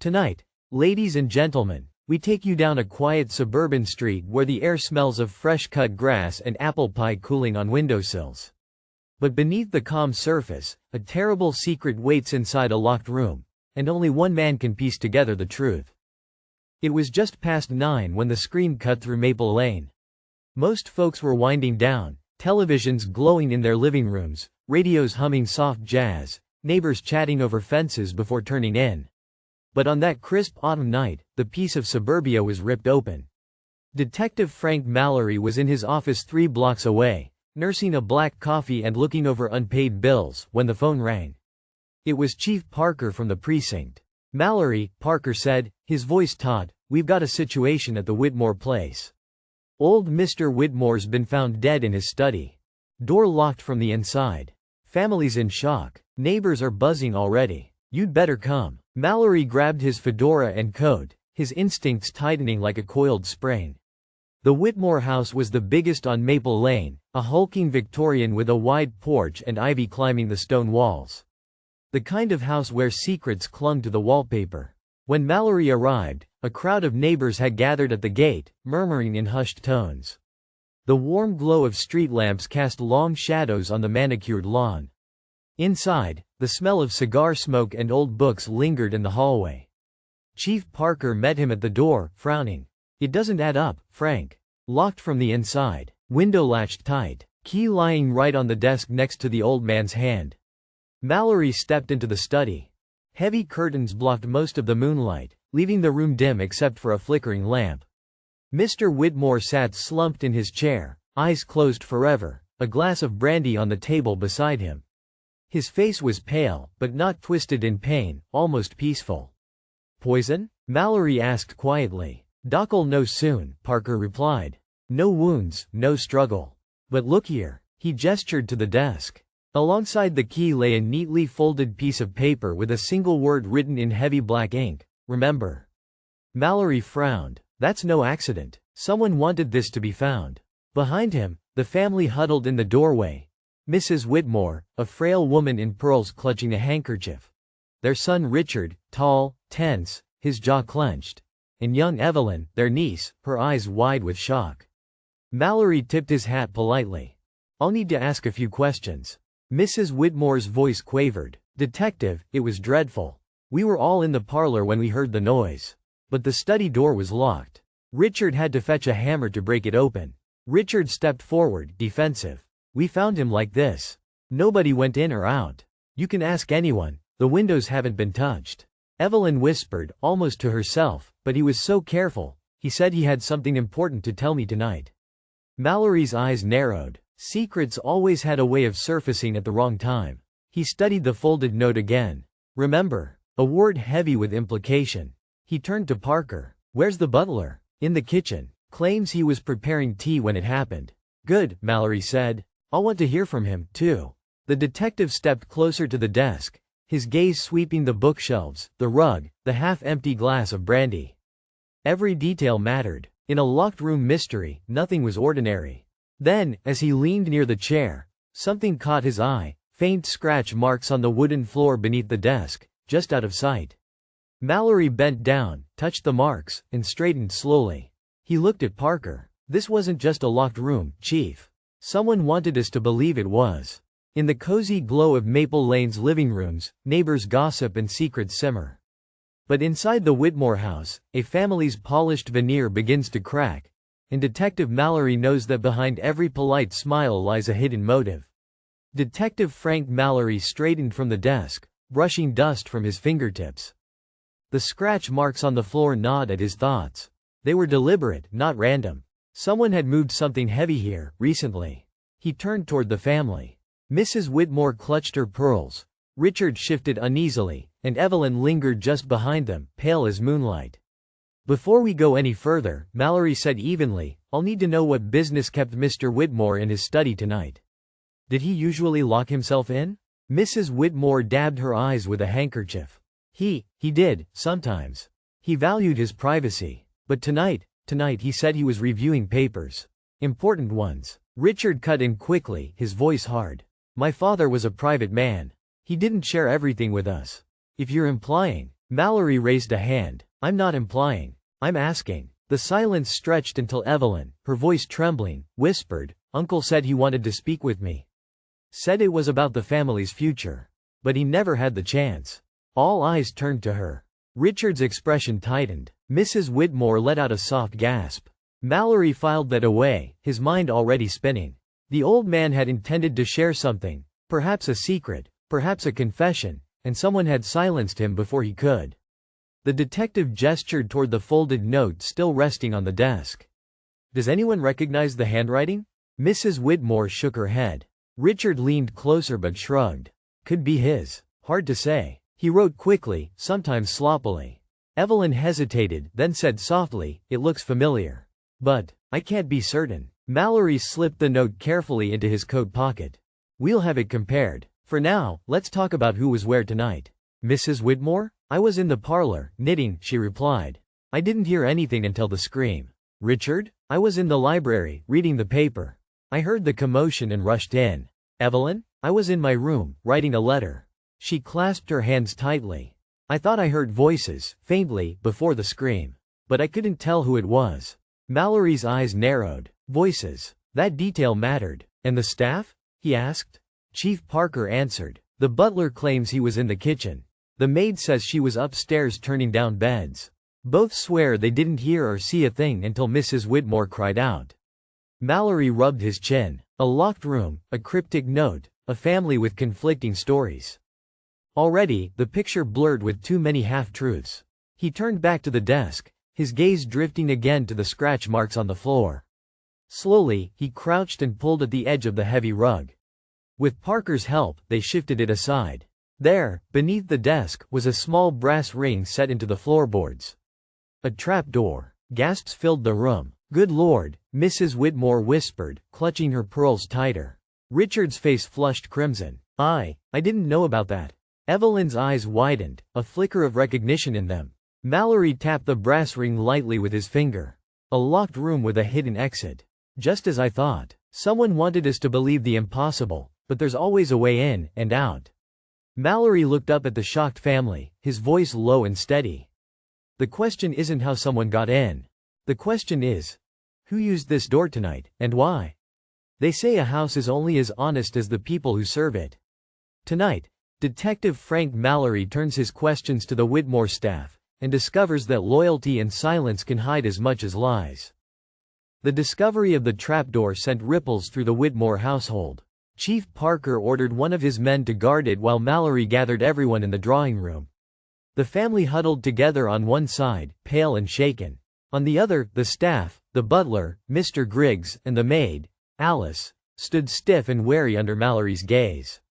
Tonight, ladies and gentlemen, we take you down a quiet suburban street where the air smells of fresh-cut grass and apple pie cooling on windowsills. But beneath the calm surface, a terrible secret waits inside a locked room, and only one man can piece together the truth. It was just past 9 when the screen cut through Maple Lane. Most folks were winding down, televisions glowing in their living rooms, radios humming soft jazz, neighbors chatting over fences before turning in. But on that crisp autumn night, the piece of suburbia was ripped open. Detective Frank Mallory was in his office 3 blocks away, nursing a black coffee and looking over unpaid bills, when the phone rang. It was Chief Parker from the precinct. "Mallory," Parker said, his voice taut, "we've got a situation at the Whitmore place. Old Mr. Whitmore's been found dead in his study. Door locked from the inside. Family's in shock. Neighbors are buzzing already. You'd better come." Mallory grabbed his fedora and coat, his instincts tightening like a coiled spring. The Whitmore house was the biggest on Maple Lane, a hulking Victorian with a wide porch and ivy climbing the stone walls. The kind of house where secrets clung to the wallpaper. When Mallory arrived, a crowd of neighbors had gathered at the gate, murmuring in hushed tones. The warm glow of street lamps cast long shadows on the manicured lawn. Inside, the smell of cigar smoke and old books lingered in the hallway. Chief Parker met him at the door, frowning. "It doesn't add up, Frank. Locked from the inside. Window latched tight. Key lying right on the desk next to the old man's hand." Mallory stepped into the study. Heavy curtains blocked most of the moonlight, leaving the room dim except for a flickering lamp. Mr. Whitmore sat slumped in his chair, eyes closed forever, a glass of brandy on the table beside him. His face was pale, but not twisted in pain, almost peaceful. "Poison?" Mallory asked quietly. "Doc'll know soon," Parker replied. "No wounds, no struggle. But look here." He gestured to the desk. Alongside the key lay a neatly folded piece of paper with a single word written in heavy black ink: "Remember." Mallory frowned. "That's no accident. Someone wanted this to be found." Behind him, the family huddled in the doorway. Mrs. Whitmore, a frail woman in pearls clutching a handkerchief. Their son Richard, tall, tense, his jaw clenched. And young Evelyn, their niece, her eyes wide with shock. Mallory tipped his hat politely. "I'll need to ask a few questions." Mrs. Whitmore's voice quavered. "Detective, it was dreadful. We were all in the parlor when we heard the noise. But the study door was locked. Richard had to fetch a hammer to break it open." Richard stepped forward, defensive. "We found him like this. Nobody went in or out. You can ask anyone, the windows haven't been touched." Evelyn whispered, almost to herself, "But he was so careful. He said he had something important to tell me tonight." Mallory's eyes narrowed. Secrets always had a way of surfacing at the wrong time. He studied the folded note again. "Remember." A word heavy with implication. He turned to Parker. "Where's the butler?" "In the kitchen. Claims he was preparing tea when it happened." "Good," Mallory said. "I'll want to hear from him, too." The detective stepped closer to the desk, his gaze sweeping the bookshelves, the rug, the half-empty glass of brandy. Every detail mattered. In a locked room mystery, nothing was ordinary. Then, as he leaned near the chair, something caught his eye: faint scratch marks on the wooden floor beneath the desk, just out of sight. Mallory bent down, touched the marks, and straightened slowly. He looked at Parker. "This wasn't just a locked room, Chief. Someone wanted us to believe it was." In the cozy glow of Maple Lane's living rooms, neighbors gossip and secrets simmer. But inside the Whitmore house, a family's polished veneer begins to crack, and Detective Mallory knows that behind every polite smile lies a hidden motive. Detective Frank Mallory straightened from the desk, brushing dust from his fingertips. The scratch marks on the floor gnawed at his thoughts. They were deliberate, not random. Someone had moved something heavy here, recently. He turned toward the family. Mrs. Whitmore clutched her pearls. Richard shifted uneasily, and Evelyn lingered just behind them, pale as moonlight. "Before we go any further," Mallory said evenly, "I'll need to know what business kept Mr. Whitmore in his study tonight. Did he usually lock himself in?" Mrs. Whitmore dabbed her eyes with a handkerchief. He did, sometimes. He valued his privacy. But tonight he said he was reviewing papers. Important ones." Richard cut in quickly, his voice hard. "My father was a private man. He didn't share everything with us." "If you're implying," Mallory raised a hand. I'm not implying. I'm asking. The silence stretched until Evelyn, her voice trembling, whispered, Uncle said he wanted to speak with me. Said it was about the family's future. But he never had the chance. All eyes turned to her. Richard's expression tightened. Mrs. Whitmore let out a soft gasp. Mallory filed that away, his mind already spinning. The old man had intended to share something, perhaps a secret, perhaps a confession, and someone had silenced him before he could. The detective gestured toward the folded note still resting on the desk. Does anyone recognize the handwriting? Mrs. Whitmore shook her head. Richard leaned closer but shrugged. Could be his. Hard to say. He wrote quickly, sometimes sloppily. Evelyn hesitated, then said softly, it looks familiar. But, I can't be certain. Mallory slipped the note carefully into his coat pocket. We'll have it compared. For now, let's talk about who was where tonight. Mrs. Whitmore? I was in the parlor, knitting, she replied. I didn't hear anything until the scream. Richard? I was in the library, reading the paper. I heard the commotion and rushed in. Evelyn? I was in my room, writing a letter. She clasped her hands tightly. I thought I heard voices, faintly, before the scream. But I couldn't tell who it was. Mallory's eyes narrowed. Voices. That detail mattered. And the staff? He asked. Chief Parker answered. The butler claims he was in the kitchen. The maid says she was upstairs turning down beds. Both swear they didn't hear or see a thing until Mrs. Whitmore cried out. Mallory rubbed his chin. A locked room, a cryptic note, a family with conflicting stories. Already, the picture blurred with too many half-truths. He turned back to the desk, his gaze drifting again to the scratch marks on the floor. Slowly, he crouched and pulled at the edge of the heavy rug. With Parker's help, they shifted it aside. There, beneath the desk, was a small brass ring set into the floorboards. A trapdoor. Gasps filled the room. Good Lord, Mrs. Whitmore whispered, clutching her pearls tighter. Richard's face flushed crimson. I didn't know about that. Evelyn's eyes widened, a flicker of recognition in them. Mallory tapped the brass ring lightly with his finger. A locked room with a hidden exit. Just as I thought. Someone wanted us to believe the impossible, but there's always a way in and out. Mallory looked up at the shocked family, his voice low and steady. The question isn't how someone got in. The question is, who used this door tonight, and why? They say a house is only as honest as the people who serve it. Tonight, Detective Frank Mallory turns his questions to the Whitmore staff, and discovers that loyalty and silence can hide as much as lies. The discovery of the trapdoor sent ripples through the Whitmore household. Chief Parker ordered one of his men to guard it while Mallory gathered everyone in the drawing room. The family huddled together on one side, pale and shaken. On the other, the staff, the butler, Mr. Griggs, and the maid, Alice, stood stiff and wary under Mallory's gaze.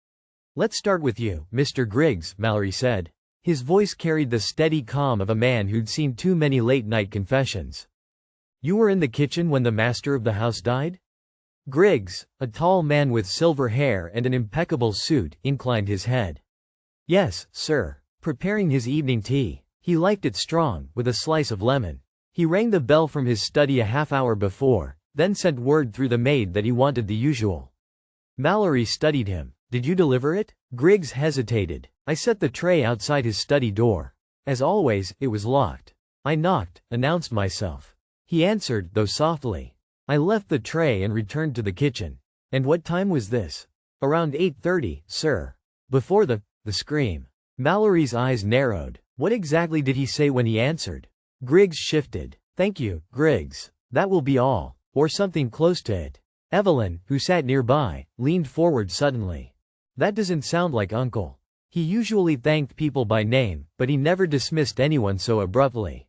Let's start with you, Mr. Griggs, Mallory said. His voice carried the steady calm of a man who'd seen too many late-night confessions. You were in the kitchen when the master of the house died? Griggs, a tall man with silver hair and an impeccable suit, inclined his head. Yes, sir. Preparing his evening tea. He liked it strong, with a slice of lemon. He rang the bell from his study a half-hour before, then sent word through the maid that he wanted the usual. Mallory studied him. Did you deliver it? Griggs hesitated. I set the tray outside his study door. As always, it was locked. I knocked, announced myself. He answered, though softly. I left the tray and returned to the kitchen. And what time was this? Around 8:30, sir. Before the scream. Mallory's eyes narrowed. What exactly did he say when he answered? Griggs shifted. Thank you, Griggs. That will be all. Or something close to it. Evelyn, who sat nearby, leaned forward suddenly. That doesn't sound like Uncle. He usually thanked people by name, but he never dismissed anyone so abruptly.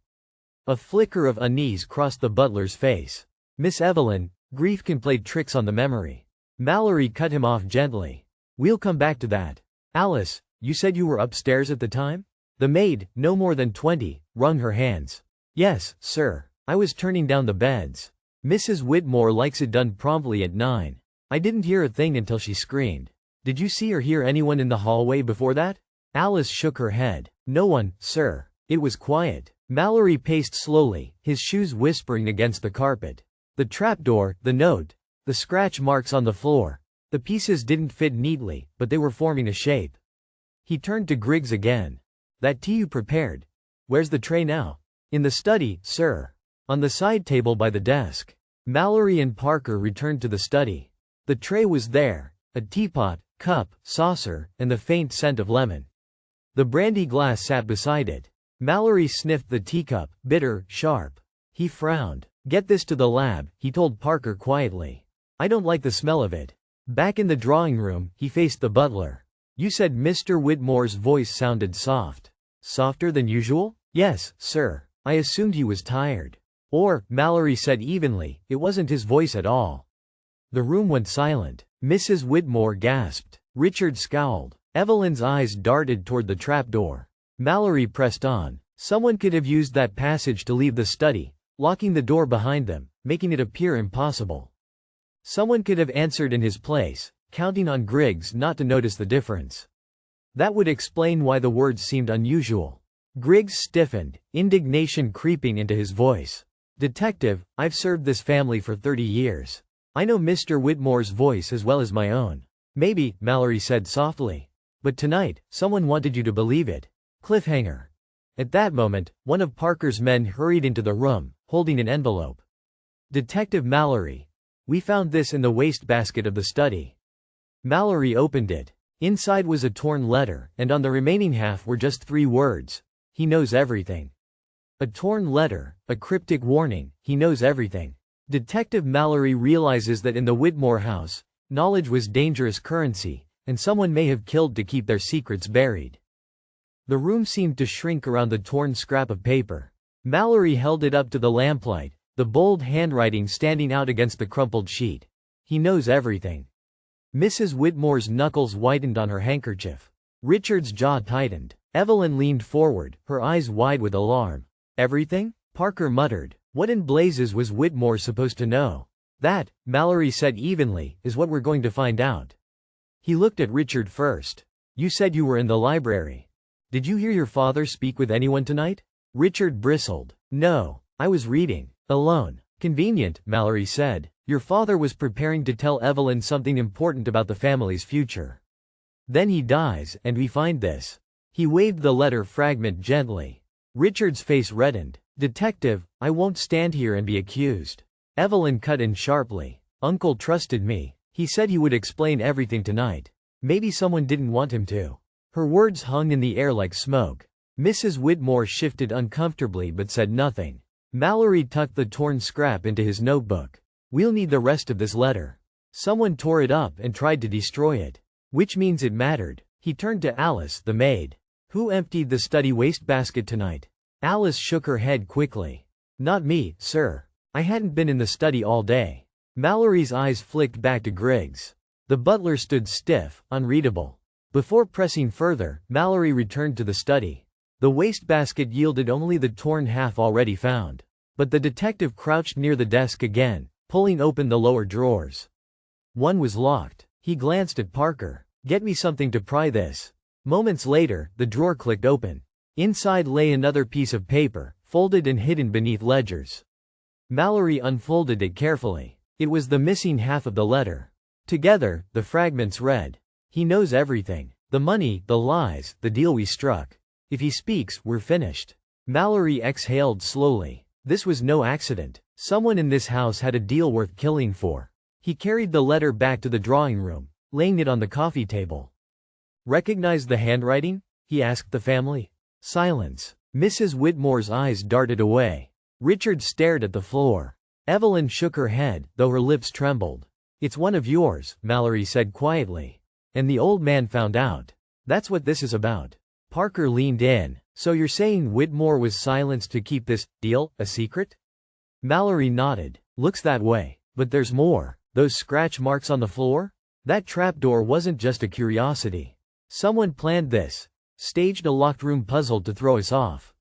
A flicker of unease crossed the butler's face. Miss Evelyn, grief can play tricks on the memory. Mallory cut him off gently. We'll come back to that. Alice, you said you were upstairs at the time? The maid, no more than 20, wrung her hands. Yes, sir. I was turning down the beds. Mrs. Whitmore likes it done promptly at 9. I didn't hear a thing until she screamed. Did you see or hear anyone in the hallway before that? Alice shook her head. No one, sir. It was quiet. Mallory paced slowly, his shoes whispering against the carpet. The trapdoor, the note, the scratch marks on the floor. The pieces didn't fit neatly, but they were forming a shape. He turned to Griggs again. That tea you prepared. Where's the tray now? In the study, sir. On the side table by the desk. Mallory and Parker returned to the study. The tray was there, a teapot, cup, saucer, and the faint scent of lemon. The brandy glass sat beside it. Mallory sniffed the teacup, bitter, sharp. He frowned. Get this to the lab, he told Parker quietly. I don't like the smell of it. Back in the drawing room, he faced the butler. You said Mr. Whitmore's voice sounded soft. Softer than usual? Yes, sir. I assumed he was tired. Or, Mallory said evenly, it wasn't his voice at all. The room went silent. Mrs. Whitmore gasped. Richard scowled. Evelyn's eyes darted toward the trapdoor. Mallory pressed on. Someone could have used that passage to leave the study, locking the door behind them, making it appear impossible. Someone could have answered in his place, counting on Griggs not to notice the difference. That would explain why the words seemed unusual. Griggs stiffened, indignation creeping into his voice. Detective, I've served this family for 30 years. I know Mr. Whitmore's voice as well as my own. Maybe, Mallory said softly. But tonight, someone wanted you to believe it. Cliffhanger. At that moment, one of Parker's men hurried into the room, holding an envelope. Detective Mallory. We found this in the wastebasket of the study. Mallory opened it. Inside was a torn letter, and on the remaining half were just 3 words. He knows everything. A torn letter, a cryptic warning, he knows everything. Detective Mallory realizes that in the Whitmore house, knowledge was dangerous currency, and someone may have killed to keep their secrets buried. The room seemed to shrink around the torn scrap of paper. Mallory held it up to the lamplight, the bold handwriting standing out against the crumpled sheet. He knows everything. Mrs. Whitmore's knuckles whitened on her handkerchief. Richard's jaw tightened. Evelyn leaned forward, her eyes wide with alarm. Everything? Parker muttered. What in blazes was Whitmore supposed to know? That, Mallory said evenly, is what we're going to find out. He looked at Richard first. You said you were in the library. Did you hear your father speak with anyone tonight? Richard bristled. No, I was reading. Alone. Convenient, Mallory said. Your father was preparing to tell Evelyn something important about the family's future. Then he dies, and we find this. He waved the letter fragment gently. Richard's face reddened. Detective, I won't stand here and be accused. Evelyn cut in sharply. Uncle trusted me. He said he would explain everything tonight. Maybe someone didn't want him to. Her words hung in the air like smoke. Mrs. Whitmore shifted uncomfortably but said nothing. Mallory tucked the torn scrap into his notebook. We'll need the rest of this letter. Someone tore it up and tried to destroy it. Which means it mattered. He turned to Alice, the maid. Who emptied the study wastebasket tonight? Alice shook her head quickly. Not me, sir. I hadn't been in the study all day. Mallory's eyes flicked back to Griggs. The butler stood stiff, unreadable. Before pressing further, Mallory returned to the study. The wastebasket yielded only the torn half already found. But the detective crouched near the desk again, pulling open the lower drawers. One was locked. He glanced at Parker. Get me something to pry this. Moments later, the drawer clicked open. Inside lay another piece of paper, folded and hidden beneath ledgers. Mallory unfolded it carefully. It was the missing half of the letter. Together, the fragments read. He knows everything. The money, the lies, the deal we struck. If he speaks, we're finished. Mallory exhaled slowly. This was no accident. Someone in this house had a deal worth killing for. He carried the letter back to the drawing room, laying it on the coffee table. Recognize the handwriting? He asked the family. Silence. Mrs. Whitmore's eyes darted away. Richard stared at the floor. Evelyn shook her head, though her lips trembled. It's one of yours, Mallory said quietly. And the old man found out. That's what this is about. Parker leaned in. So you're saying Whitmore was silenced to keep this deal a secret? Mallory nodded. Looks that way. But there's more. Those scratch marks on the floor? That trapdoor wasn't just a curiosity. Someone planned this. Staged a locked room puzzle to throw us off.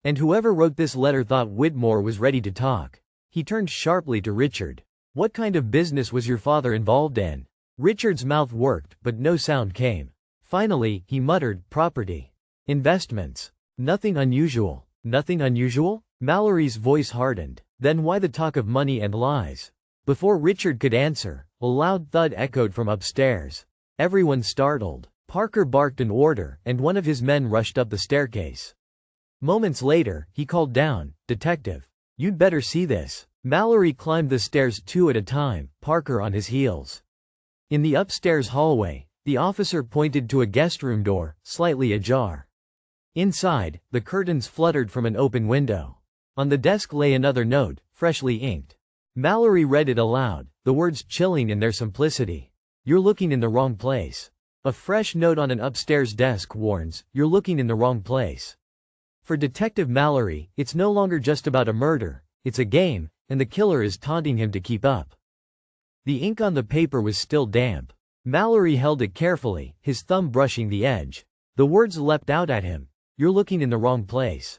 And whoever wrote this letter thought Whitmore was ready to talk. He turned sharply to Richard. What kind of business was your father involved in? Richard's mouth worked, but no sound came. Finally, he muttered, property. Investments. Nothing unusual. Nothing unusual? Mallory's voice hardened. Then why the talk of money and lies? Before Richard could answer, a loud thud echoed from upstairs. Everyone startled. Parker barked an order, and one of his men rushed up the staircase. Moments later, he called down, "Detective, you'd better see this." Mallory climbed the stairs two at a time, Parker on his heels. In the upstairs hallway, the officer pointed to a guest room door, slightly ajar. Inside, the curtains fluttered from an open window. On the desk lay another note, freshly inked. Mallory read it aloud, the words chilling in their simplicity. "You're looking in the wrong place." A fresh note on an upstairs desk warns, "You're looking in the wrong place." For Detective Mallory, it's no longer just about a murder, it's a game, and the killer is taunting him to keep up. The ink on the paper was still damp. Mallory held it carefully, his thumb brushing the edge. The words leapt out at him. "You're looking in the wrong place."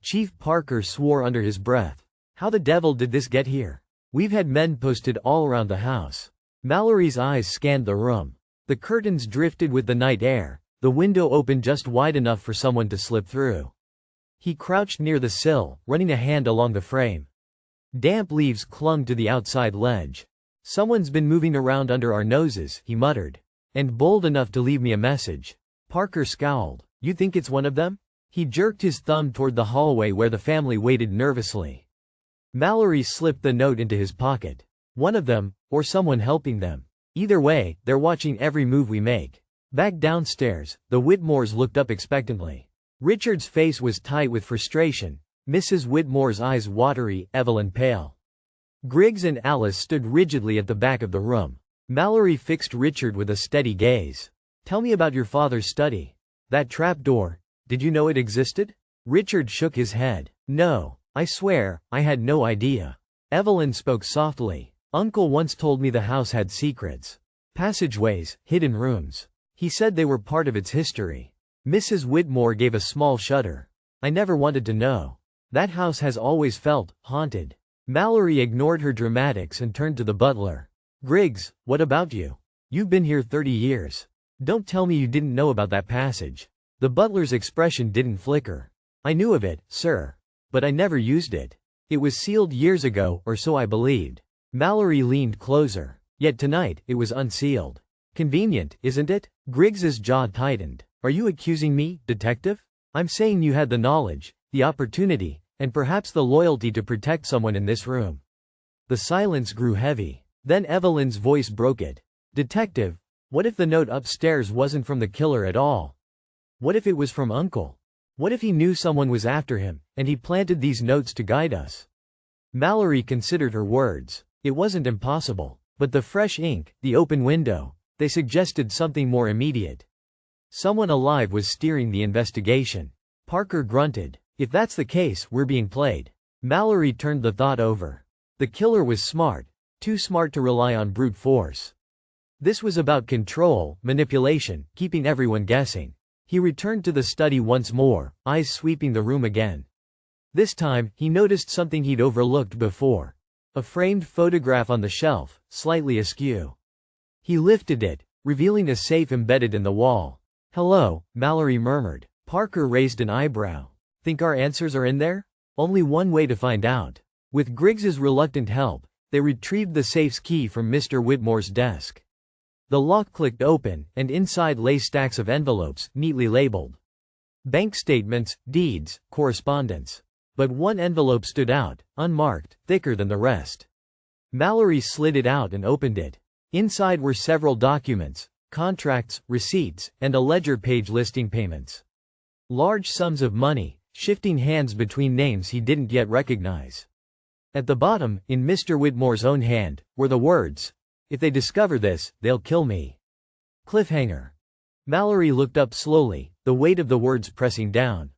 Chief Parker swore under his breath. "How the devil did this get here? We've had men posted all around the house." Mallory's eyes scanned the room. The curtains drifted with the night air, the window opened just wide enough for someone to slip through. He crouched near the sill, running a hand along the frame. Damp leaves clung to the outside ledge. "Someone's been moving around under our noses," he muttered. "And bold enough to leave me a message." Parker scowled. "You think it's one of them?" He jerked his thumb toward the hallway where the family waited nervously. Mallory slipped the note into his pocket. "One of them, or someone helping them. Either way, they're watching every move we make." Back downstairs, the Whitmores looked up expectantly. Richard's face was tight with frustration, Mrs. Whitmore's eyes watery, Evelyn pale. Griggs and Alice stood rigidly at the back of the room. Mallory fixed Richard with a steady gaze. "Tell me about your father's study. That trapdoor, did you know it existed?" Richard shook his head. "No, I swear, I had no idea." Evelyn spoke softly. "Uncle once told me the house had secrets. Passageways, hidden rooms. He said they were part of its history." Mrs. Whitmore gave a small shudder. "I never wanted to know. That house has always felt haunted." Mallory ignored her dramatics and turned to the butler. "Griggs, what about you? You've been here 30 years. Don't tell me you didn't know about that passage." The butler's expression didn't flicker. "I knew of it, sir. But I never used it. It was sealed years ago, or so I believed." Mallory leaned closer. "Yet tonight, it was unsealed. Convenient, isn't it?" Griggs's jaw tightened. "Are you accusing me, detective?" "I'm saying you had the knowledge, the opportunity, and perhaps the loyalty to protect someone in this room." The silence grew heavy. Then Evelyn's voice broke it. "Detective, what if the note upstairs wasn't from the killer at all? What if it was from Uncle? What if he knew someone was after him, and he planted these notes to guide us?" Mallory considered her words. It wasn't impossible. But the fresh ink, the open window, they suggested something more immediate. Someone alive was steering the investigation. Parker grunted. "If that's the case, we're being played." Mallory turned the thought over. The killer was smart. Too smart to rely on brute force. This was about control, manipulation, keeping everyone guessing. He returned to the study once more, eyes sweeping the room again. This time, he noticed something he'd overlooked before. A framed photograph on the shelf, slightly askew. He lifted it, revealing a safe embedded in the wall. "Hello," Mallory murmured. Parker raised an eyebrow. "Think our answers are in there?" "Only one way to find out." With Griggs's reluctant help, they retrieved the safe's key from Mr. Whitmore's desk. The lock clicked open, and inside lay stacks of envelopes, neatly labeled. Bank statements, deeds, correspondence. But one envelope stood out, unmarked, thicker than the rest. Mallory slid it out and opened it. Inside were several documents, contracts, receipts, and a ledger page listing payments. Large sums of money, shifting hands between names he didn't yet recognize. At the bottom, in Mr. Whitmore's own hand, were the words, "If they discover this, they'll kill me." Cliffhanger. Mallory looked up slowly, the weight of the words pressing down.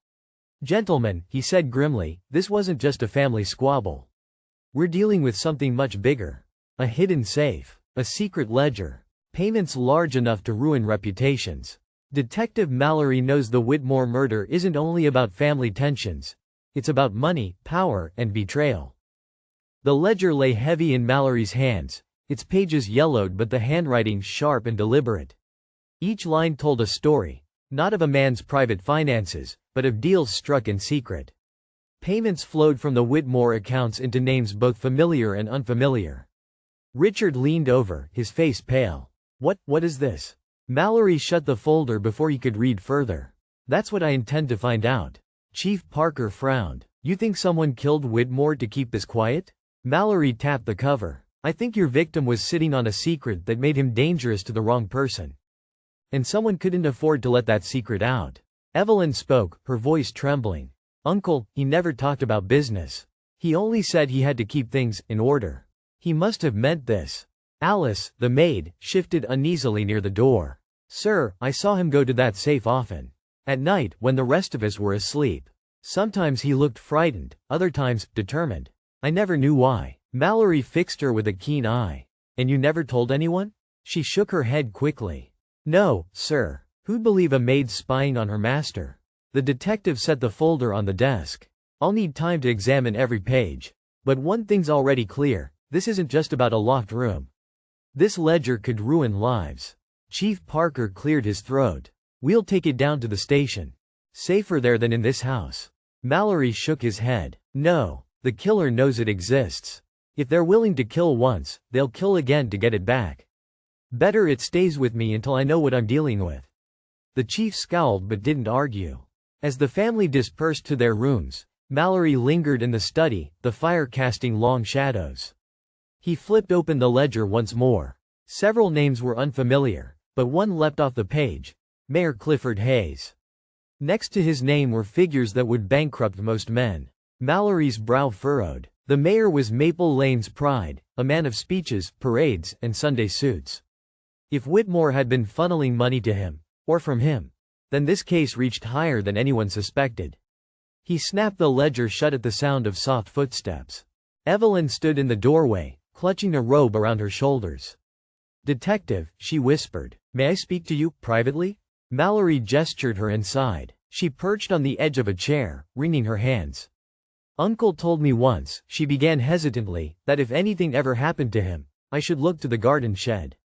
"Gentlemen," he said grimly, "this wasn't just a family squabble. We're dealing with something much bigger. A hidden safe. A secret ledger. Payments large enough to ruin reputations." Detective Mallory knows the Whitmore murder isn't only about family tensions. It's about money, power, and betrayal. The ledger lay heavy in Mallory's hands, its pages yellowed but the handwriting sharp and deliberate. Each line told a story, not of a man's private finances, but of deals struck in secret. Payments flowed from the Whitmore accounts into names both familiar and unfamiliar. Richard leaned over, his face pale. What is this?" Mallory shut the folder before he could read further. That's what I intend to find out. Chief Parker frowned. You think someone killed Whitmore to keep this quiet? Mallory tapped the cover. I think your victim was sitting on a secret that made him dangerous to the wrong person. And someone couldn't afford to let that secret out. Evelyn spoke, her voice trembling. Uncle, he never talked about business. He only said he had to keep things in order. He must have meant this. Alice, the maid, shifted uneasily near the door. Sir, I saw him go to that safe often. At night, when the rest of us were asleep. Sometimes he looked frightened, other times, determined. I never knew why. Mallory fixed her with a keen eye. And you never told anyone? She shook her head quickly. No, sir. Who'd believe a maid spying on her master? The detective set the folder on the desk. I'll need time to examine every page. But one thing's already clear. This isn't just about a locked room. This ledger could ruin lives. Chief Parker cleared his throat. We'll take it down to the station. Safer there than in this house. Mallory shook his head. No, the killer knows it exists. If they're willing to kill once, they'll kill again to get it back. Better it stays with me until I know what I'm dealing with. The chief scowled but didn't argue. As the family dispersed to their rooms, Mallory lingered in the study, the fire casting long shadows. He flipped open the ledger once more. Several names were unfamiliar, but one leapt off the page. Mayor Clifford Hayes. Next to his name were figures that would bankrupt most men. Mallory's brow furrowed. The mayor was Maple Lane's pride, a man of speeches, parades, and Sunday suits. If Whitmore had been funneling money to him, or from him, then this case reached higher than anyone suspected. He snapped the ledger shut at the sound of soft footsteps. Evelyn stood in the doorway, clutching a robe around her shoulders. Detective, she whispered. May I speak to you, privately? Mallory gestured her inside. She perched on the edge of a chair, wringing her hands. Uncle told me once, she began hesitantly, that if anything ever happened to him, I should look to the garden shed.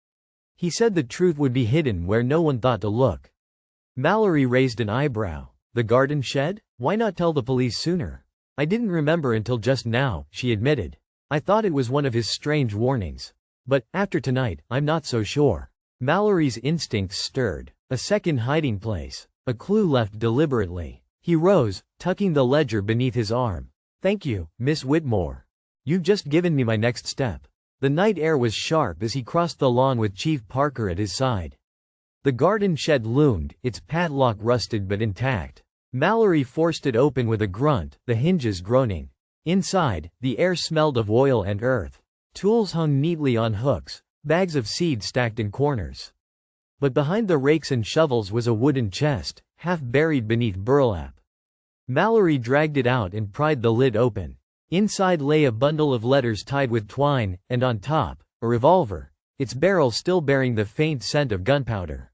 He said the truth would be hidden where no one thought to look. Mallory raised an eyebrow. The garden shed? Why not tell the police sooner? I didn't remember until just now, she admitted. I thought it was one of his strange warnings. But, after tonight, I'm not so sure. Mallory's instincts stirred. A second hiding place. A clue left deliberately. He rose, tucking the ledger beneath his arm. Thank you, Miss Whitmore. You've just given me my next step. The night air was sharp as he crossed the lawn with Chief Parker at his side. The garden shed loomed, its padlock rusted but intact. Mallory forced it open with a grunt, the hinges groaning. Inside, the air smelled of oil and earth. Tools hung neatly on hooks, bags of seed stacked in corners. But behind the rakes and shovels was a wooden chest, half buried beneath burlap. Mallory dragged it out and pried the lid open. Inside lay a bundle of letters tied with twine, and on top, a revolver, its barrel still bearing the faint scent of gunpowder.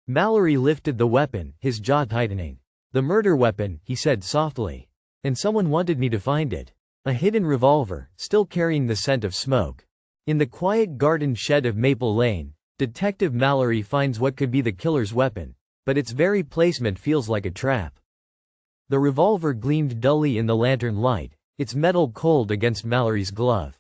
Mallory lifted the weapon, his jaw tightening. The murder weapon, he said softly. And someone wanted me to find it. A hidden revolver, still carrying the scent of smoke. In the quiet garden shed of Maple Lane, Detective Mallory finds what could be the killer's weapon, but its very placement feels like a trap. The revolver gleamed dully in the lantern light, its metal cold against Mallory's glove.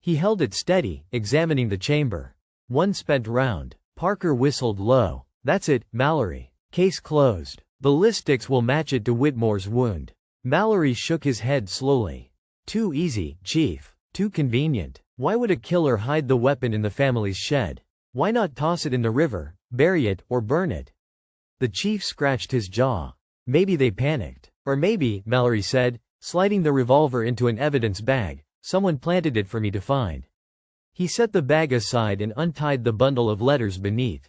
He held it steady, examining the chamber. One spent round. Parker whistled low. That's it, Mallory. Case closed. Ballistics will match it to Whitmore's wound. Mallory shook his head slowly. Too easy, Chief. Too convenient. Why would a killer hide the weapon in the family's shed? Why not toss it in the river, bury it, or burn it? The chief scratched his jaw. Maybe they panicked. Or maybe, Mallory said, sliding the revolver into an evidence bag, someone planted it for me to find. He set the bag aside and untied the bundle of letters beneath.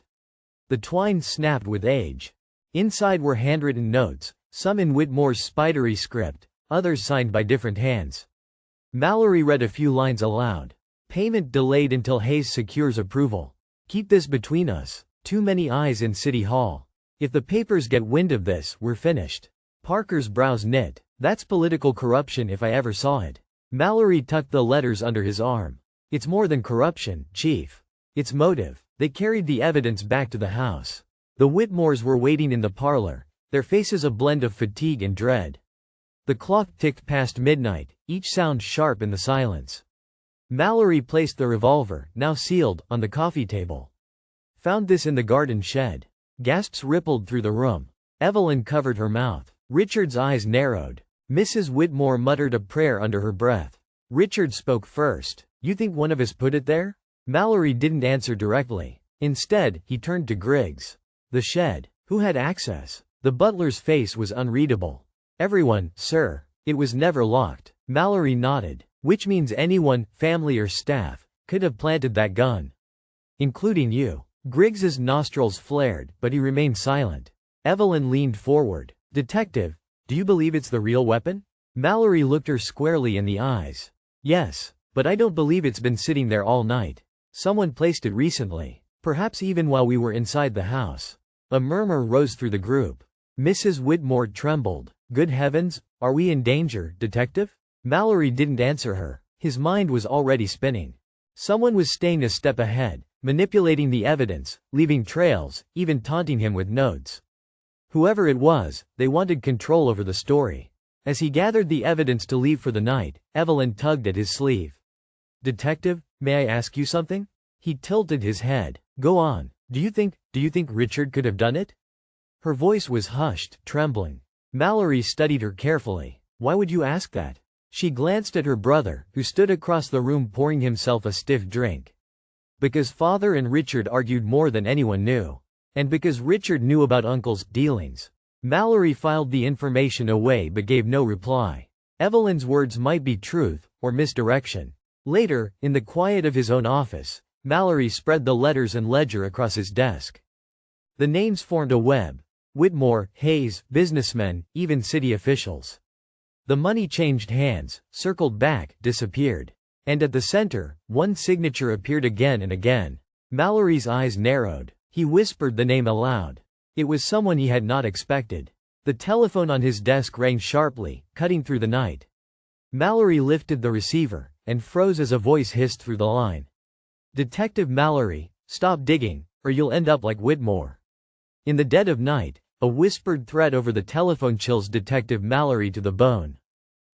The twine snapped with age. Inside were handwritten notes, some in Whitmore's spidery script, others signed by different hands. Mallory read a few lines aloud. Payment delayed until Hayes secures approval. Keep this between us. Too many eyes in City Hall. If the papers get wind of this, we're finished. Parker's brows knit. That's political corruption if I ever saw it. Mallory tucked the letters under his arm. It's more than corruption, Chief. It's motive. They carried the evidence back to the house. The Whitmores were waiting in the parlor, their faces a blend of fatigue and dread. The clock ticked past midnight, each sound sharp in the silence. Mallory placed the revolver, now sealed, on the coffee table. Found this in the garden shed. Gasps rippled through the room. Evelyn covered her mouth. Richard's eyes narrowed. Mrs. Whitmore muttered a prayer under her breath. Richard spoke first. You think one of us put it there? Mallory didn't answer directly. Instead, he turned to Griggs. The shed. Who had access? The butler's face was unreadable. Everyone, sir. It was never locked. Mallory nodded. Which means anyone, family or staff, could have planted that gun. Including you. Griggs's nostrils flared, but he remained silent. Evelyn leaned forward. Detective, do you believe it's the real weapon? Mallory looked her squarely in the eyes. Yes, but I don't believe it's been sitting there all night. Someone placed it recently. Perhaps even while we were inside the house. A murmur rose through the group. Mrs. Whitmore trembled. Good heavens, are we in danger, detective? Mallory didn't answer her. His mind was already spinning. Someone was staying a step ahead, manipulating the evidence, leaving trails, even taunting him with notes. Whoever it was, they wanted control over the story. As he gathered the evidence to leave for the night, Evelyn tugged at his sleeve. Detective, may I ask you something? He tilted his head. Go on. Do you think Richard could have done it? Her voice was hushed, trembling. Mallory studied her carefully. Why would you ask that? She glanced at her brother, who stood across the room pouring himself a stiff drink. Because Father and Richard argued more than anyone knew. And because Richard knew about Uncle's dealings. Mallory filed the information away but gave no reply. Evelyn's words might be truth, or misdirection. Later, in the quiet of his own office, Mallory spread the letters and ledger across his desk. The names formed a web. Whitmore, Hayes, businessmen, even city officials. The money changed hands, circled back, disappeared. And at the center, one signature appeared again and again. Mallory's eyes narrowed. He whispered the name aloud. It was someone he had not expected. The telephone on his desk rang sharply, cutting through the night. Mallory lifted the receiver, and froze as a voice hissed through the line. Detective Mallory, stop digging, or you'll end up like Whitmore. In the dead of night, a whispered threat over the telephone chills Detective Mallory to the bone.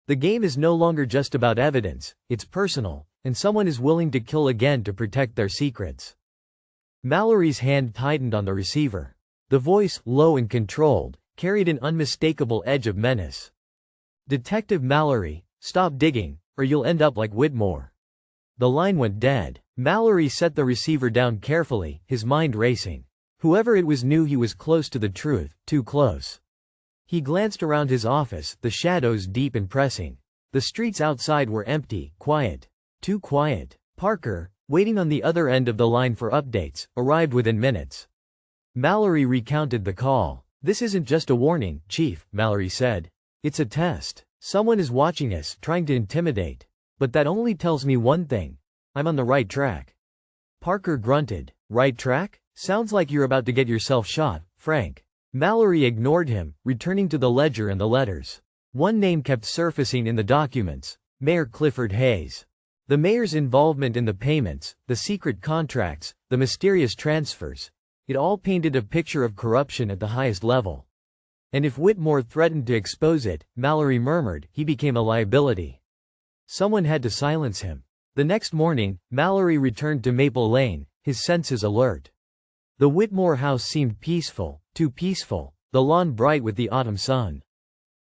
The game is no longer just about evidence, it's personal, and someone is willing to kill again to protect their secrets. Mallory's hand tightened on the receiver. The voice, low and controlled, carried an unmistakable edge of menace. Detective Mallory, stop digging, or you'll end up like Whitmore. The line went dead. Mallory set the receiver down carefully, his mind racing. Whoever it was knew he was close to the truth, too close. He glanced around his office, the shadows deep and pressing. The streets outside were empty, quiet. Too quiet. Parker, waiting on the other end of the line for updates, arrived within minutes. Mallory recounted the call. This isn't just a warning, Chief, Mallory said. It's a test. Someone is watching us, trying to intimidate. But that only tells me one thing. I'm on the right track. Parker grunted. Right track? Sounds like you're about to get yourself shot, Frank. Mallory ignored him, returning to the ledger and the letters. One name kept surfacing in the documents. Mayor Clifford Hayes. The mayor's involvement in the payments, the secret contracts, the mysterious transfers. It all painted a picture of corruption at the highest level. And if Whitmore threatened to expose it, Mallory murmured, he became a liability. Someone had to silence him. The next morning, Mallory returned to Maple Lane, his senses alert. The Whitmore house seemed peaceful, too peaceful, the lawn bright with the autumn sun.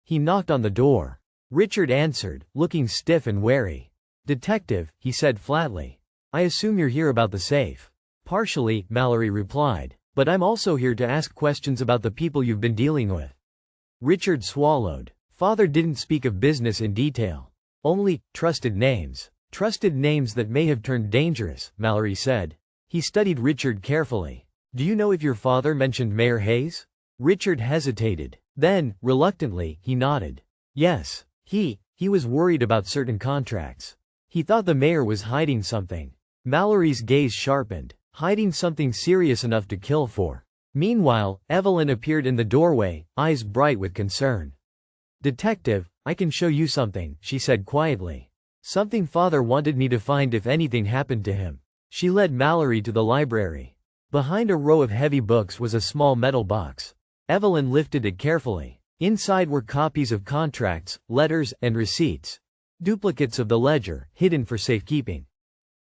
He knocked on the door. Richard answered, looking stiff and wary. Detective, he said flatly. I assume you're here about the safe. Partially, Mallory replied. But I'm also here to ask questions about the people you've been dealing with. Richard swallowed. Father didn't speak of business in detail. Only, trusted names. Trusted names that may have turned dangerous, Mallory said. He studied Richard carefully. Do you know if your father mentioned Mayor Hayes? Richard hesitated. Then, reluctantly, he nodded. Yes. He was worried about certain contracts. He thought the mayor was hiding something. Mallory's gaze sharpened. Hiding something serious enough to kill for. Meanwhile, Evelyn appeared in the doorway, eyes bright with concern. Detective, I can show you something, she said quietly. Something Father wanted me to find if anything happened to him. She led Mallory to the library. Behind a row of heavy books was a small metal box. Evelyn lifted it carefully. Inside were copies of contracts, letters, and receipts. Duplicates of the ledger, hidden for safekeeping.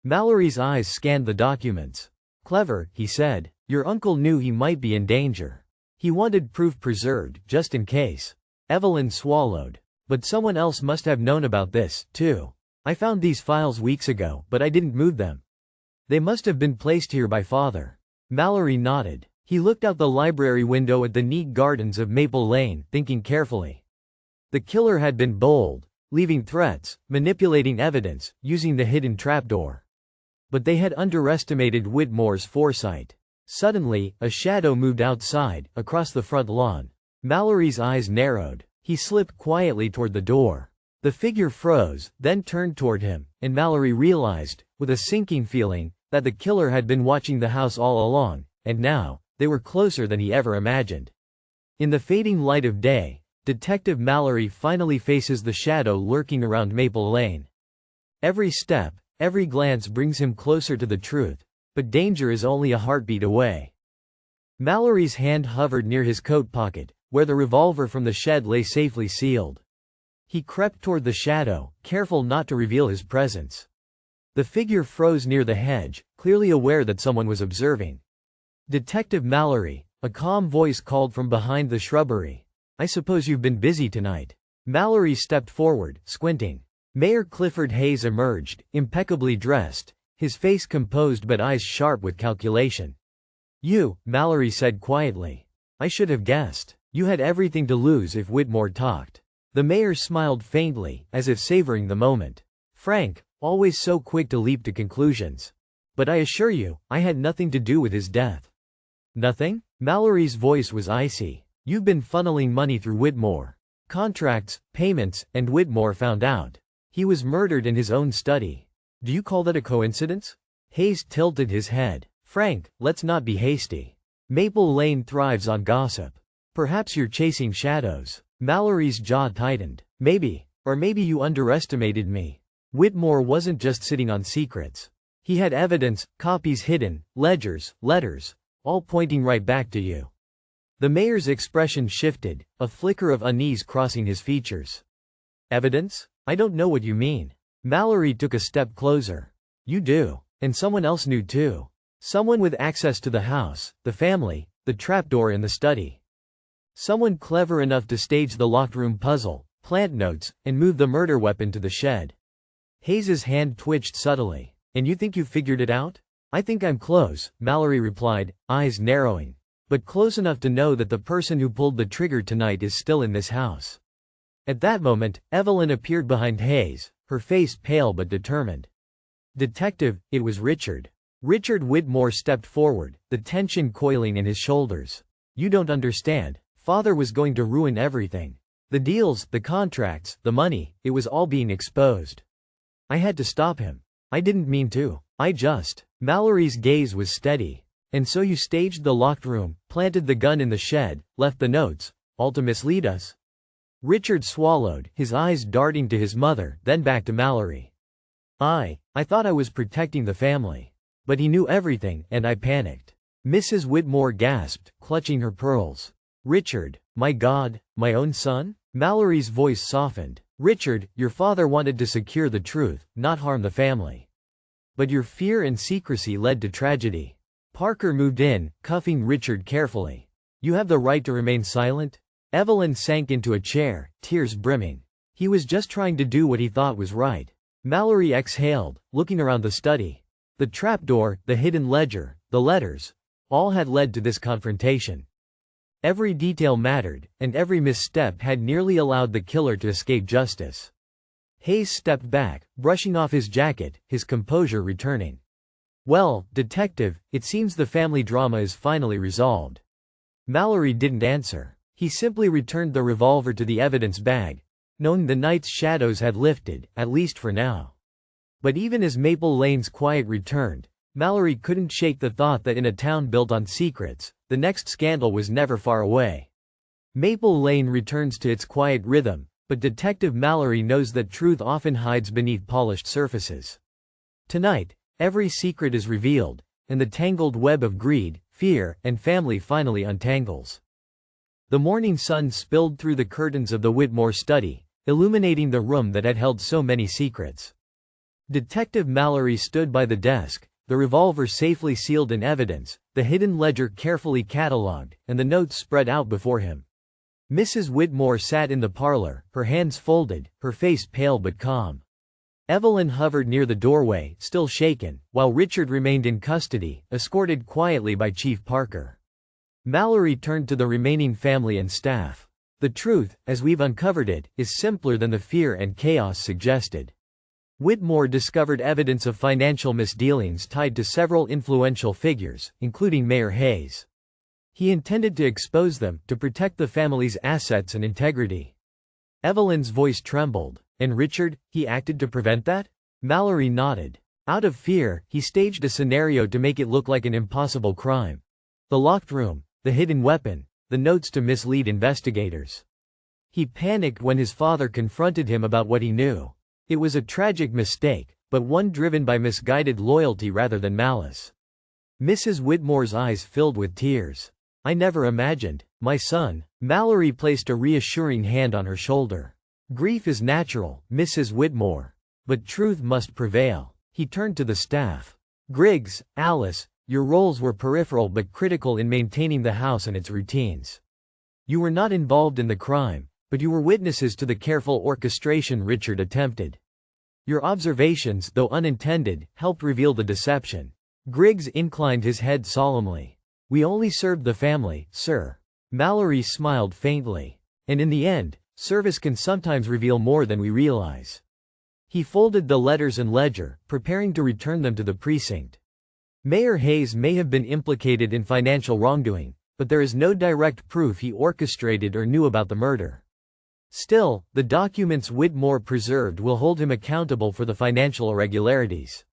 Mallory's eyes scanned the documents. Clever, he said. Your uncle knew he might be in danger. He wanted proof preserved, just in case. Evelyn swallowed. But someone else must have known about this, too. I found these files weeks ago, but I didn't move them. They must have been placed here by father. Mallory nodded. He looked out the library window at the neat gardens of Maple Lane, thinking carefully. The killer had been bold, leaving threats, manipulating evidence, using the hidden trapdoor. But they had underestimated Whitmore's foresight. Suddenly, a shadow moved outside, across the front lawn. Mallory's eyes narrowed. He slipped quietly toward the door. The figure froze, then turned toward him, and Mallory realized, with a sinking feeling, that the killer had been watching the house all along, and now, they were closer than he ever imagined. In the fading light of day, Detective Mallory finally faces the shadow lurking around Maple Lane. Every step, every glance brings him closer to the truth, but danger is only a heartbeat away. Mallory's hand hovered near his coat pocket, where the revolver from the shed lay safely sealed. He crept toward the shadow, careful not to reveal his presence. The figure froze near the hedge, clearly aware that someone was observing. "Detective Mallory," a calm voice called from behind the shrubbery. "I suppose you've been busy tonight." Mallory stepped forward, squinting. Mayor Clifford Hayes emerged, impeccably dressed, his face composed but eyes sharp with calculation. "You," Mallory said quietly. "I should have guessed. You had everything to lose if Whitmore talked." The mayor smiled faintly, as if savoring the moment. "Frank, always so quick to leap to conclusions. But I assure you, I had nothing to do with his death." "Nothing?" Mallory's voice was icy. "You've been funneling money through Whitmore. Contracts, payments, and Whitmore found out. He was murdered in his own study. Do you call that a coincidence?" Hayes tilted his head. "Frank, let's not be hasty. Maple Lane thrives on gossip. Perhaps you're chasing shadows." Mallory's jaw tightened. "Maybe. Or maybe you underestimated me. Whitmore wasn't just sitting on secrets. He had evidence, copies hidden, ledgers, letters, all pointing right back to you." The mayor's expression shifted, a flicker of unease crossing his features. "Evidence? I don't know what you mean." Mallory took a step closer. "You do. And someone else knew too. Someone with access to the house, the family, the trapdoor in the study. Someone clever enough to stage the locked room puzzle, plant notes, and move the murder weapon to the shed." Hayes's hand twitched subtly. "And you think you've figured it out?" "I think I'm close," Mallory replied, eyes narrowing. "But close enough to know that the person who pulled the trigger tonight is still in this house." At that moment, Evelyn appeared behind Hayes, her face pale but determined. "Detective, it was Richard." Richard Whitmore stepped forward, the tension coiling in his shoulders. "You don't understand. Father was going to ruin everything. The deals, the contracts, the money, it was all being exposed. I had to stop him. I didn't mean to. Mallory's gaze was steady. "And so you staged the locked room, planted the gun in the shed, left the notes, all to mislead us?" Richard swallowed, his eyes darting to his mother, then back to Mallory. I thought I was protecting the family. But he knew everything, and I panicked." Mrs. Whitmore gasped, clutching her pearls. "Richard, my God, my own son?" Mallory's voice softened. "Richard, your father wanted to secure the truth, not harm the family. But your fear and secrecy led to tragedy." Parker moved in, cuffing Richard carefully. "You have the right to remain silent?" Evelyn sank into a chair, tears brimming. "He was just trying to do what he thought was right." Mallory exhaled, looking around the study. The trapdoor, the hidden ledger, the letters, all had led to this confrontation. Every detail mattered, and every misstep had nearly allowed the killer to escape justice. Hayes stepped back, brushing off his jacket, his composure returning. "Well, detective, it seems the family drama is finally resolved." Mallory didn't answer. He simply returned the revolver to the evidence bag, knowing the night's shadows had lifted, at least for now. But even as Maple Lane's quiet returned, Mallory couldn't shake the thought that in a town built on secrets, the next scandal was never far away. Maple Lane returns to its quiet rhythm, but Detective Mallory knows that truth often hides beneath polished surfaces. Tonight, every secret is revealed, and the tangled web of greed, fear, and family finally untangles. The morning sun spilled through the curtains of the Whitmore study, illuminating the room that had held so many secrets. Detective Mallory stood by the desk, the revolver safely sealed in evidence, the hidden ledger carefully catalogued, and the notes spread out before him. Mrs. Whitmore sat in the parlor, her hands folded, her face pale but calm. Evelyn hovered near the doorway, still shaken, while Richard remained in custody, escorted quietly by Chief Parker. Mallory turned to the remaining family and staff. The truth, as we've uncovered it, is simpler than the fear and chaos suggested. Whitmore discovered evidence of financial misdealings tied to several influential figures, including Mayor Hayes. He intended to expose them, to protect the family's assets and integrity. Evelyn's voice trembled. And Richard, he acted to prevent that? Mallory nodded. Out of fear, he staged a scenario to make it look like an impossible crime. The locked room, the hidden weapon, the notes to mislead investigators. He panicked when his father confronted him about what he knew. It was a tragic mistake, but one driven by misguided loyalty rather than malice. Mrs. Whitmore's eyes filled with tears. I never imagined, my son. Mallory placed a reassuring hand on her shoulder. Grief is natural, Mrs. Whitmore. But truth must prevail. He turned to the staff. Griggs, Alice, your roles were peripheral but critical in maintaining the house and its routines. You were not involved in the crime, but you were witnesses to the careful orchestration Richard attempted. Your observations, though unintended, helped reveal the deception. Griggs inclined his head solemnly. We only served the family, sir. Mallory smiled faintly. And in the end, service can sometimes reveal more than we realize. He folded the letters and ledger, preparing to return them to the precinct. Mayor Hayes may have been implicated in financial wrongdoing, but there is no direct proof he orchestrated or knew about the murder. Still, the documents Whitmore preserved will hold him accountable for the financial irregularities.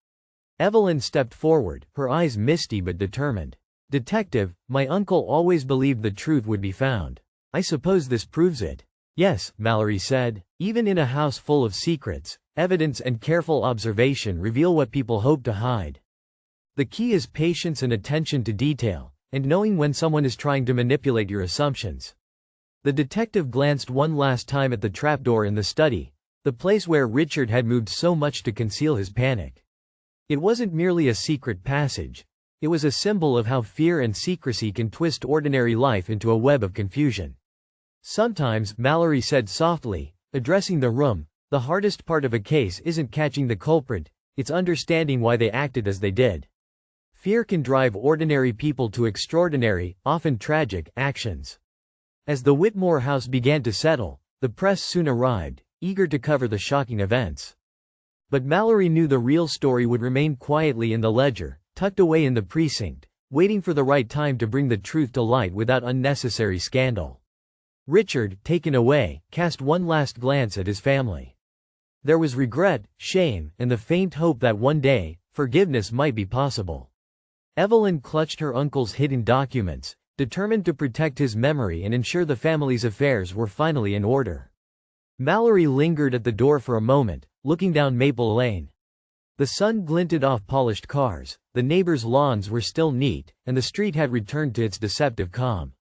Evelyn stepped forward, her eyes misty but determined. Detective, my uncle always believed the truth would be found. I suppose this proves it. Yes, Mallory said. Even in a house full of secrets, evidence and careful observation reveal what people hope to hide. The key is patience and attention to detail, and knowing when someone is trying to manipulate your assumptions. The detective glanced one last time at the trapdoor in the study, the place where Richard had moved so much to conceal his panic. It wasn't merely a secret passage. It was a symbol of how fear and secrecy can twist ordinary life into a web of confusion. Sometimes, Mallory said softly, addressing the room, the hardest part of a case isn't catching the culprit, it's understanding why they acted as they did. Fear can drive ordinary people to extraordinary, often tragic, actions. As the Whitmore house began to settle, the press soon arrived, eager to cover the shocking events. But Mallory knew the real story would remain quietly in the ledger, tucked away in the precinct, waiting for the right time to bring the truth to light without unnecessary scandal. Richard, taken away, cast one last glance at his family. There was regret, shame, and the faint hope that one day, forgiveness might be possible. Evelyn clutched her uncle's hidden documents, determined to protect his memory and ensure the family's affairs were finally in order. Mallory lingered at the door for a moment, looking down Maple Lane. The sun glinted off polished cars, the neighbors' lawns were still neat, and the street had returned to its deceptive calm.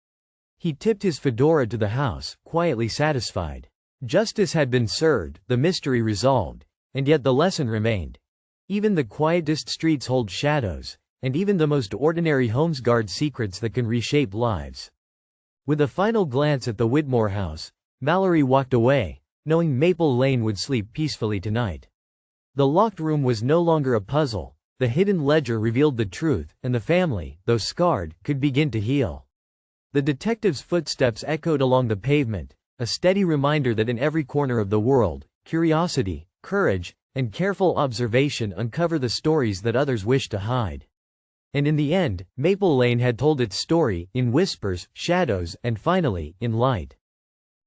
He tipped his fedora to the house, quietly satisfied. Justice had been served, the mystery resolved, and yet the lesson remained. Even the quietest streets hold shadows, and even the most ordinary homes guard secrets that can reshape lives. With a final glance at the Whitmore house, Mallory walked away, knowing Maple Lane would sleep peacefully tonight. The locked room was no longer a puzzle, the hidden ledger revealed the truth, and the family, though scarred, could begin to heal. The detective's footsteps echoed along the pavement, a steady reminder that in every corner of the world, curiosity, courage, and careful observation uncover the stories that others wish to hide. And in the end, Maple Lane had told its story, in whispers, shadows, and finally, in light.